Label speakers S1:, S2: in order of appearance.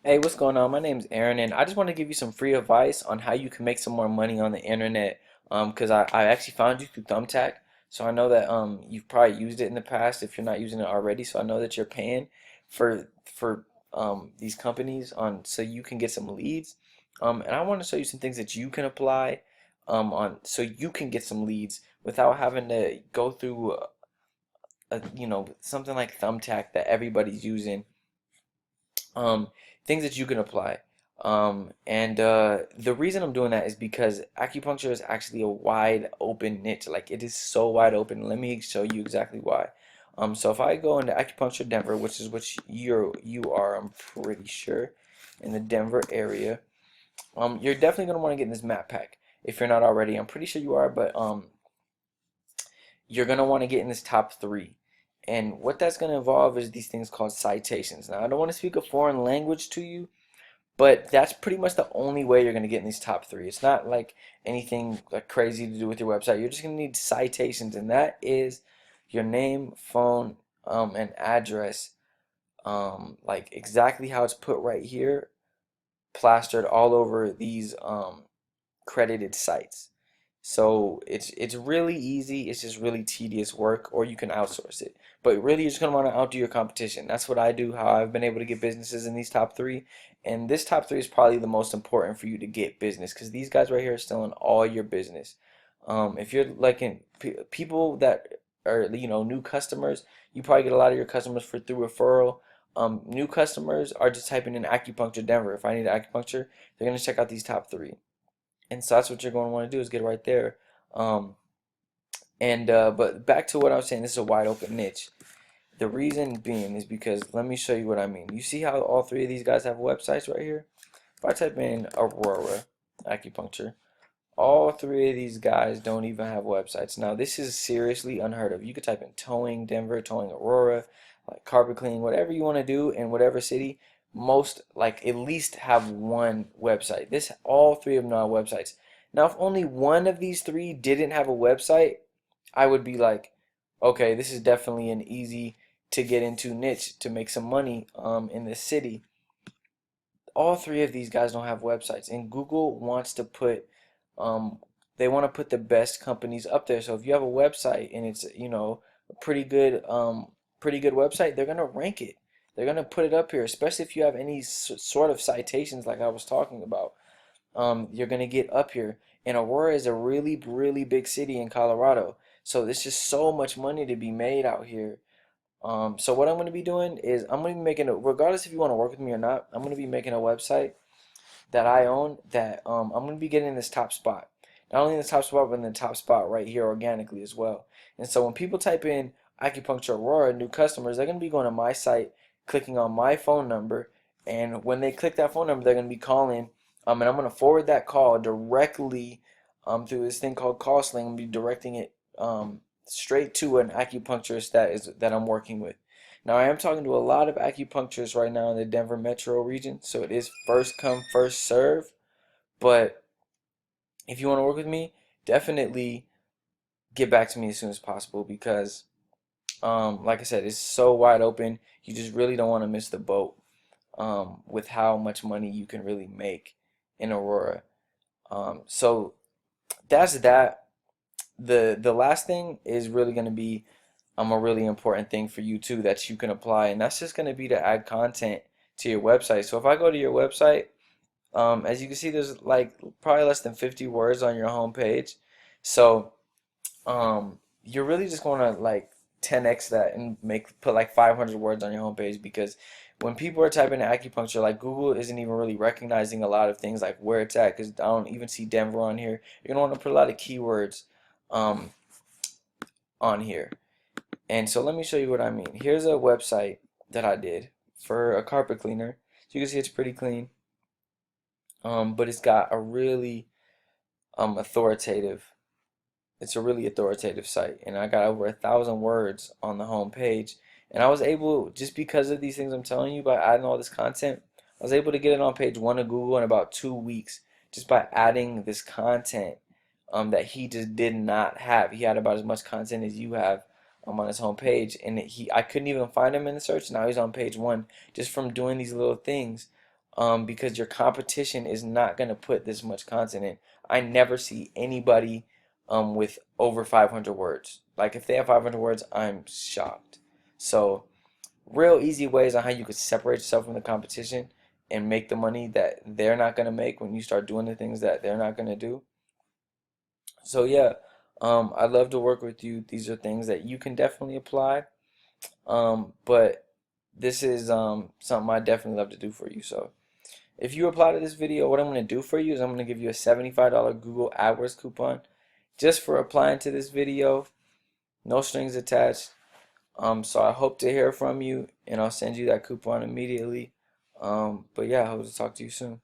S1: Hey, what's going on? My name's Aaron, and I just want to give you some free advice on how you can make some more money on the internet. Because I actually found you through Thumbtack, so I know that you've probably used it in the past if you're not using it already. So I know that you're paying for these companies on so you can get some leads. And I want to show you some things that you can apply on so you can get some leads without having to go through something like Thumbtack that everybody's using um, things that you can apply. And the reason I'm doing that is because acupuncture is actually a wide open niche. Like it is so wide open. Let me show you exactly why. So if I go into Acupuncture Denver, which is what you are, I'm pretty sure, in the Denver area, you're definitely gonna want to get in this map pack if you're not already. I'm pretty sure you are, but you're going to want to get in this top three. And what that's going to involve is these things called citations. Now, I don't want to speak a foreign language to you, but that's pretty much the only way you're going to get in these top three. It's not like anything like crazy to do with your website. You're just going to need citations, and that is your name, phone, and address, like exactly how it's put right here, plastered all over these credited sites. So it's really easy. It's just really tedious work, or you can outsource it. But really, you're just gonna want to outdo your competition. That's what I do. How I've been able to get businesses in these top three, and this top three is probably the most important for you to get business because these guys right here are stealing all your business. If you're like in people that are new customers, you probably get a lot of your customers for through referral. New customers are just typing in acupuncture Denver. If I need acupuncture, they're gonna check out these top three. And so that's what you're going to want to do is get right there. Um, and but back to what I was saying, this is a wide open niche. The reason being is because let me show you what I mean. You see how all three of these guys have websites right here? If I type in Aurora acupuncture, all three of these guys don't even have websites. Now this is seriously unheard of. You could type in towing Denver, towing Aurora, like carpet cleaning, whatever you want to do in whatever city. Most like at least have one website. This all three of them have websites. Now if only one of these three didn't have a website, I would be like, okay, this is definitely an easy to get into niche to make some money in this city. All three of these guys don't have websites, and Google wants to put um, they want to put the best companies up there. So if you have a website and it's a pretty good website, they're gonna rank it. They're gonna put it up here, especially if you have any sort of citations like I was talking about. You're gonna get up here. And Aurora is a really, really big city in Colorado. So there's just so much money to be made out here. So what I'm going to be doing is I'm going to be making a, regardless if you want to work with me or not, I'm going to be making a website that I own that I'm going to be getting in this top spot. Not only in the top spot, but in the top spot right here organically as well. And so when people type in Acupuncture Aurora, new customers, they're going to be going to my site, clicking on my phone number, and when they click that phone number, they're going to be calling, and I'm going to forward that call directly through this thing called Call Sling. I'm going to be directing it straight to an acupuncturist that I'm working with. Now I am talking to a lot of acupuncturists right now in the Denver metro region, so it is first come, first serve. But if you want to work with me, definitely get back to me as soon as possible because, like I said, it's so wide open. You just really don't want to miss the boat with how much money you can really make in Aurora. So that's that. The last thing is really going to be a really important thing for you too that you can apply, and that's just going to be to add content to your website. So if I go to your website, as you can see, there's like probably less than 50 words on your home page. So you're really just going to like 10x that and put like 500 words on your homepage because when people are typing in acupuncture, like Google isn't even really recognizing a lot of things like where it's at because I don't even see Denver on here. You're gonna want to put a lot of keywords um, on here. And so let me show you what I mean. Here's a website that I did for a carpet cleaner. So you can see it's pretty clean, but it's got a really authoritative it's a really authoritative site, and I got over 1,000 words on the home page. And I was able, just because of these things I'm telling you, by adding all this content, I was able to get it on page one of Google in about 2 weeks just by adding this content that he just did not have. He had about as much content as you have on his home page, and I couldn't even find him in the search. Now he's on page one just from doing these little things. because your competition is not going to put this much content in. I never see anybody with over 500 words. Like if they have 500 words, I'm shocked. So real easy ways on how you could separate yourself from the competition and make the money that they're not going to make when you start doing the things that they're not going to do. So yeah, I'd love to work with you. These are things that you can definitely apply. But this is something I definitely love to do for you. So if you apply to this video, what I'm going to do for you is I'm going to give you a $75 Google AdWords coupon just for applying to this video. No strings attached. So I hope to hear from you, and I'll send you that coupon immediately. But yeah, I hope to talk to you soon.